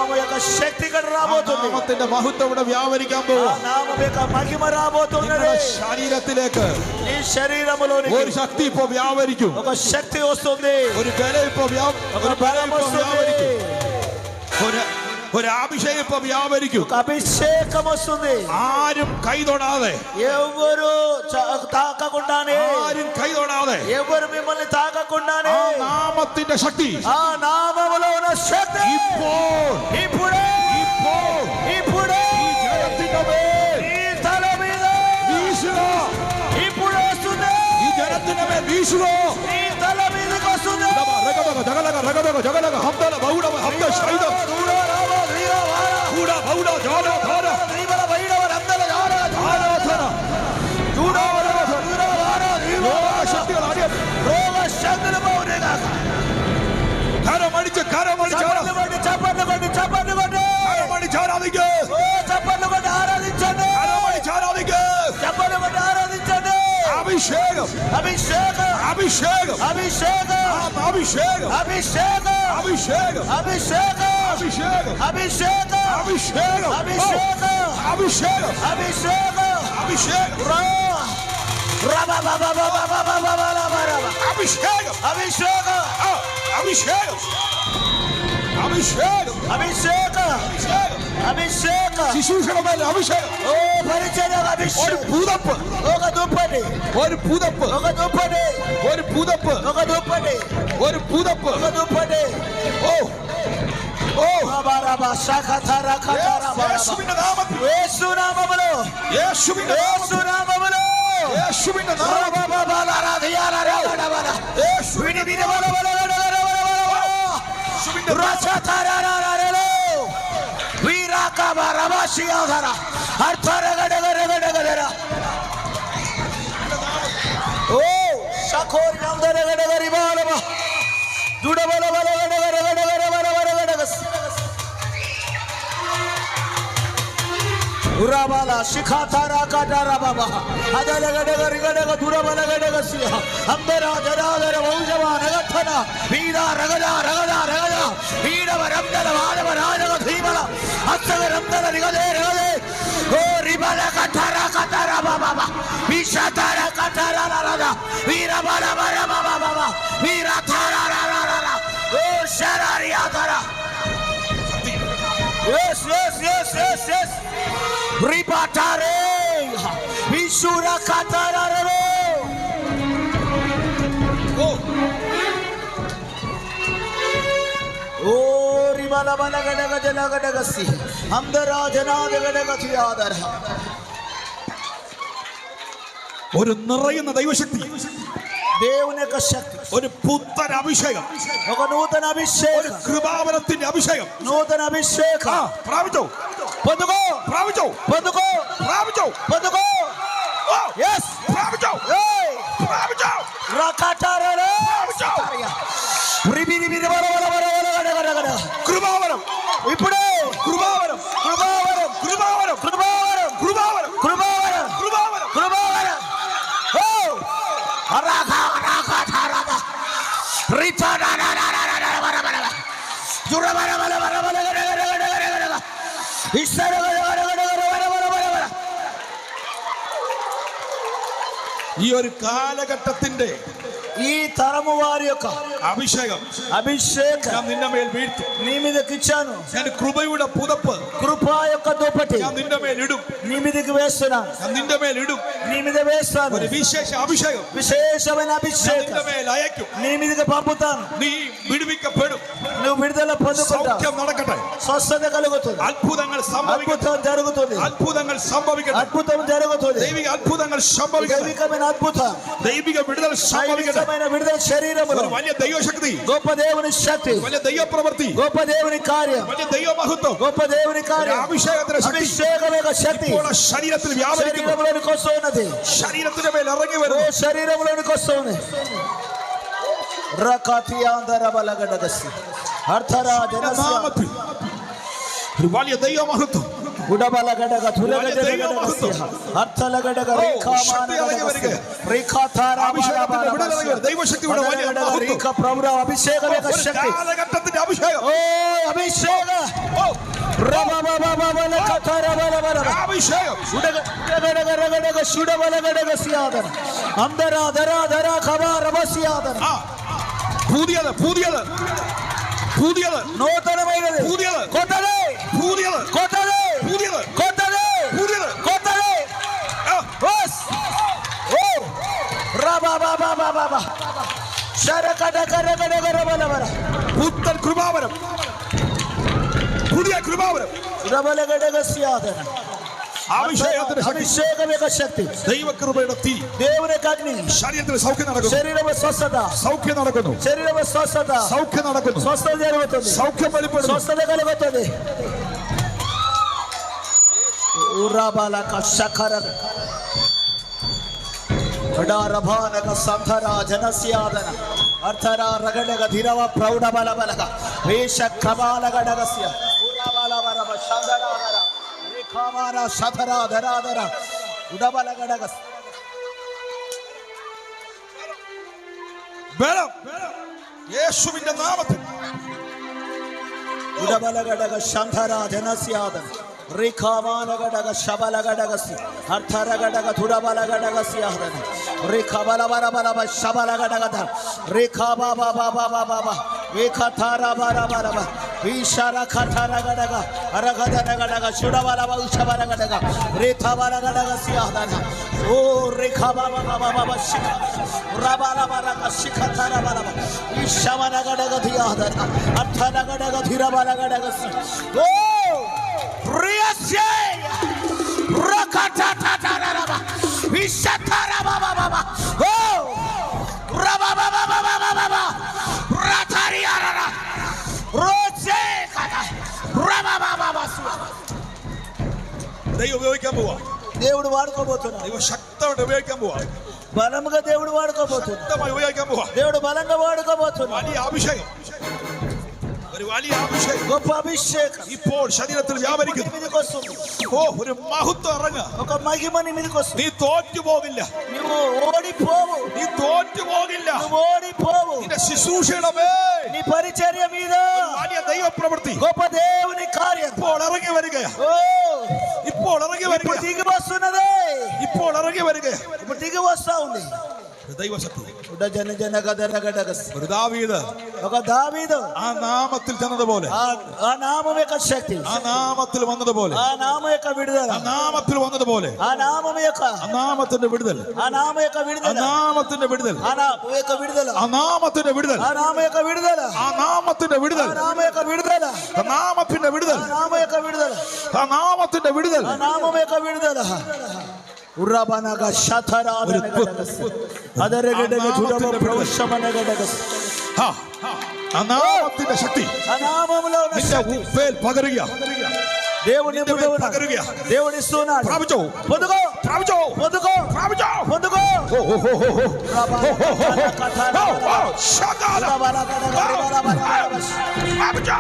నామం యొక్క శక్తి ఇక్కడ రాబోతుంది. നാമത്തിന്റെ മഹത്വം ഇവിടെ വ്യാപരിക്കാൻ പോകും. నామం యొక్క మహిమ రాబోతున్నది. ശരീരത്തിലേക്ക് ఈ శరీరములోనికి ഒരു ശക്തി ഇപ്പോ വ്യാപരിക്കും. ఒక శక్తి వస్తుంది. ഒരു ബലം ഇപ്പോ വ്യാപരിക്കും. ഒരു അഭിഷേകം ഇപ്പോ വ്യാപരിക്കും. ఒక అభిషేకం వస్తుంది. ആരും കൈ തൊടാതെ, ఎవరు తాకకుండానే, ആരും കൈ തൊടാതെ, ఎవరు మిమ్మల్ని తాకకుండానే ആ നാമത്തിന്റെ ശക്തി, ఆ నామములో ఉన్న శక్తి ഇപ്പോൾ ఇప్పుడే ఇప్పుడే ഈ ജനത്തിന്റെ മേൽ ఈ తల మీద വീശുക. ఇప్పుడు వస్తుంది. ഈ ജനത്തിന്റെ മേൽ വീശുക. ఈ తల మీదకి వస్తుంది. ജഗലക ഹംദല ബൗഡ ഹംദ ശൈദ കൂട ബൗഡ ജാന ധാര దీవల వైడవ రందల ആരാധന ശക്തികൾ రోగ శక్తులు పోవునేగా. കരമടിച്ച് చప్పట్లు కొట్టి കരമടിച്ച് ആരാധിക്കുക. ఓ చప్పట్లు కొట్టి ఆరాధించండి. കരമടിച്ച് ആരാധിക്കുക. చప్పట్లు కొట్టి ఆరాధించండి. അഭിഷേകം అభిషేకం അഭിഷേകം అభిషేకం അഭിഷേകം అభిషేకం അഭിഷേകം అభిషేకం അഭിഷേകം అభిషేకం അഭിഷേകം అభిషేకం അഭിഷേകം అభిషేకం അഭിഷേകം അഭിഷേകം అభిషేకం അഭിഷേകം അഭിഷേകം అభిషేకం అభిషేకం ശുശ്രൂഷകന്മാരുടെ അഭിഷേകം. ఓ పరిచయ ഒരു అభిషేకం. പുതപ്പ്, ఒక దుప్పటి ഒരു പുതപ്പ്, ఒక దుప్పటి ഒരു പുതപ്പ്, ఒక దుప్పటి ഒരു പുതപ്പ്. ఒక దుప్పటి. ഓ ഓ బాబారాబా శాఖతారా ఖతారాబా. യേശുവിന്റെ നാമത്തിൽ, యేసునామములో യേശുവിന്റെ നാമത്തിൽ, యేసునామములో യേശുവിന്റെ നാമത്തിൽ, യേശുവിന്റെ Urabala shikhatara kadara baba adala gadega rigada durabala gadega siya ambera jadala vaujava nagathana veeda ragada veeda varamdala vaadava rajaga dhimala astaga ramdala rigade o ribala katara baba vishatara katara rada veera bala baba veera thara rara o sharariya thara. Yes. Ribatare Vishura Katarare. Oh Ribala Balagadagasi Amdara Janagati Adara. ഒരു നിറയുന്ന ദൈവശക്തി, దేవుని యొక్క శక్తి, ഒരു പുത്തൻ അഭിഷേകം, ఒక నూతన ഒരു అభిషేకం, കൃപാവരത്തിന്റെ അഭിഷേകം నూతన అభిషేకం. പ്രാപിച്ചോ, పొందుకో പ്രാപിച്ചോ, పొందుకో പ്രാപിച്ചോ, పొందుకో. yes പ്രാപിച്ചോ, hey പ്രാപിച്ചോ, rakatare പ്രാപിച്ചോ. ribiri കൃപാവരം ఇప్పుడే കൃപാവരം కృపావరం കൃപാവരം కృపావరం കൃപാവരം కృపావరం കൃപാവരം కృపావరం. ఓ rakatara ritana ഈ ഒരു കാലഘട്ടത്തിന്റെ ఈ తరము వారి యొక్క അഭിഷേകം అభిషేకం നിന്റെ മേൽ വീഴ്ത്തും. నీ మీదకి ఇచ్చాను. ഞാൻ കൃപയുടെ പുതപ്പ് కృపా యొక్క దుప్పటి നിന്റെ മേൽ ഇടും. నీ మీదకి వేస్తున్నాను. നിന്റെ മേൽ ഇടും. నీ మీద వేస్తాను. ഒരു വിശേഷ അഭിഷേകം విశేషమైన നിന്റെ అభిషేకం മേൽ അയക്കും. నీ మీదకి పంపుతాను. നീ വിടുവിക്കപ്പെടും. నువ్వు విడుదల పొందుకుంటావు. സൗഖ്യം നടക്കട്ടെ. స్వస్థత కలుగుతుంది. അത്ഭുതങ്ങൾ സംഭവിക്കട്ടെ. అద్భుతం జరుగుతుంది. അത്ഭുതങ്ങൾ സംഭവിക്കട്ടെ. అద్భుతం జరుగుతుంది. ദൈവിക അത്ഭുതങ്ങൾ സംഭവിക്കട്ടെ. దైవికమైన అద్భుతం, ദൈവിക വിടുതൽ സംഭവിക്കട്ടെ. దైవికమైన విడుదల శరీరములో ഒരു വലിയ ദൈവശക്തി, గొప్ప దేవుని శక్తి, വലിയ ദൈവപ്രവൃത്തി, గొప్ప దేవుని కార్యం, വലിയ ദൈവമഹത്വം, గొప్ప దేవుని కార్యం, അഭിഷേകത്തിന്റെ ശക്തി అభిషేకం యొక్క శక్తి ഇപ്പോൾ ശരീരത്തിൽ വ്യാപരിക്കുന്നു. శరీరంలోనికి వస్తున్నది. ശരീരത്തിന്റെ മേൽ ഇറങ്ങി ఓ വരുന്നു. శరీరంలోనికి వస్తుంది. రకతియాందరబలగడగసి అర్థరాజనస్య നാമത്തിൽ ഒരു വലിയ ദൈവമഹത്വം, ഉടബല ഘടക ധുരഗടക അർത്ഥല ഘടക ശക്തി ഇറങ്ങി വരിക. അഭിഷേകത്തിന്റെ വിടുതൽ ഇറങ്ങി വരിക. ദൈവശക്തിയുടെ വലിയ മഹത്വം. അഭിഷേക ഒരു ശക്തി കാലഘട്ടത്തിന്റെ അഭിഷേകം. ഓ അഭിഷേക അഭിഷേകം. ആ, പുതിയത് പുതിയത് പുതിയത് നൂതനమైనది പുതിയത് కొత్తది പുതിയത് కొత్తది പുതിയത് కొత్తది പുതിയത്. కొత్తది ആ, ఓస్ ఓ రబబబబబబ శరకడకరకడకరబలబల പുത്തൻ കൃപാവരം. പുതിയ കൃപാവരം. రబలగడగస్యాదన അഭിഷേകത്തിന്റെ ശക്തി. అభిషేకమేక శక్తి ദൈവകൃപയുടെ തീ. దేవుని అగ్ని ശരീരത്തിൽ സൗഖ്യം നടക്കുന്നു. శరీరము స్వస్థత സൗഖ്യം നടക്കുന്നു. శరీరము స్వస్థత സൗഖ്യം നടക്കുന്നു. స్వస్థత జరుగుతుంది സൗഖ്യം വെളിപ്പെടുന്നു. స్వస్థత కలుగుతుంది ఉరాబాలక శఖర కడారభానక సంధర జనస్యాదన అర్థర రగడగ ధిరవ ప్రౌఢ బలబలక వేష క్రమాల గడగస్య ఉరాబాలవరవ శంధరాధర రేఖామాన శధర ధరాధర ఉడబల గడగస్ ബലം യേശുവിന്റെ നാമത്തിൽ. ഉടബല ഘടക ശന്ധര ജനസ്യാദന ರೇಖಾಮಾನ ಘടಕ ಶಬಲ ಘಟಕಸಿ ಅರ್ಥರ ಘಟಕ ತುಡಬಲ ಘಟಕಸ್ಯಾದನ ರೇಖಾ ಬಲ ಬರ ಬಲ ಬ ಶಬಲ ಘಟಕದ ರೇಖಾ ಬಾ ಬಾ ಬಾ ಬಾ ಬಾ ಬಾ ಬಾ ರೇಖಾ ಥಾರ ಬರ ಬರ ಬ ಈಶರ ಖಥರ ಘಟಕ ಅರಗದನ ಘಟಕ ಶುಡಬಲ ಬ ಶಬಲ ಘಟಕ ರೇಖಾ ಬಲ ಘಟಕಸ್ಯಾದನ ಓ ರೇಖಾ ಬಾ ಬಾ ಬಾ ಬಾ ಬಾ ಶಿಖ ರಬಲ ಬರ ಶಿಖ ಥರ ಬಲ ಬ ಈಶಮನ ಘಟಕ ಧಿಯಾದನ ಅರ್ಥನ ಘಟಕ ಧಿರಬಲ ಘಟಕಸಿ ಓ Riasya Rakatataraba Vishatarababa Oh Rabababa Ratariara Rosekata Rabababa ദൈവം ഉപയോഗിക്കാൻ പോവാ. దేవుడు వాడుకోబోతున్నాడు ദൈവം ശക്തമായിട്ട് ഉപയോഗിക്കാൻ പോവാ. బలంగా దేవుడు వాడుకోబోతున్నాడు ശക്തമായി ഉപയോഗിക്കാൻ പോവാ. దేవుడు బలంగా వాడుకోబోతున్నాడు വലിയ അഭിഷേകം. ഒരു വലിയ അഭിഷേകം గొప్ప అభిషేకం ഇപ്പോൾ ശരീരത്തിൽ വ്യാപരിക്കുന്നു. మీదకి వస్తుంది ഓ, ഒരു മഹത്വം ഇറങ്ങുക. ఒక మహిమని మీదకి వస్తుంది നീ തോറ്റു പോകില്ല. నువ్వు ఓడిపోవు നീ തോറ്റു പോകില്ല. నువ్వు ఓడిపోవు നിന്റെ ശുശ്രൂഷയുടെ മേൽ నీ పరిచర్య మీద ഒരു വലിയ ദൈവപ്രവൃത്തി గొప్ప దేవుని కార్యం ഇപ്പോൾ ഇറങ്ങി വരികയാ. ఓ ഇപ്പോൾ ഇറങ്ങി ఇప్పుడు വരിക. దిగి వస్తున్నదే ഇപ്പോൾ ఇറങ്ങി വരികയാ. ఇప్పుడు దిగి వస్తా ఉంది ദൈവശക്തി. జన జన గదర గడగస్ ഒരു ദാവീദ് ఒక దావీదు ആ നാമത്തിൽ ചെന്നതുപോലെ, ఆ నామం యొక్క శక్తి ആ നാമത്തിൽ വന്നതുപോലെ, ఆ నామం యొక్క విడుదల ആ നാമത്തിൽ വന്നതുപോലെ, ఆ నామం యొక్క ആ നാമത്തിന്റെ വിടുതൽ, ఆ నామం యొక్క ആ విడుదల നാമത്തിന്റെ വിടുതൽ, ఆ నామం యొక్క విడుదల ആ നാമത്തിന്റെ വിടുതൽ, ఆ నామం యొక్క విడుదల ആ നാമത്തിന്റെ ఆ വിടുതൽ, నామం యొక్క విడుదల ആ നാമത്തിന്റെ വിടുതൽ, ఆ నామం యొక్క విడుదల ആ നാമത്തിന്റെ വിടുതൽ. ఆ నామం యొక్క విడుదల ఉర్రబనగ శతరాధన గడగస్ అదరగడగ తుడమ ప్రౌషమన గడగస్ ആ, ആ നാമത്തിന്റെ ശക്തി ఆ నామములో ఉన్న നിന്റെ శక్తి ഉപ്പേൽ പകരുക. దేవుని നിന്റെ മേൽ నింపుతున్నాడు പകരുക. దేవుడు ఇస్తున్నాడు പ്രാപിച്ചോ, పొందుకో പ്രാപിച്ചോ, పొందుకో പ്രാപിച്ചോ. పొందుకో ഓ, ഓ, ഓ, ഓ, ഓ. ഓ, ഓ, ശകാല. പ്രാപിച്ചോ.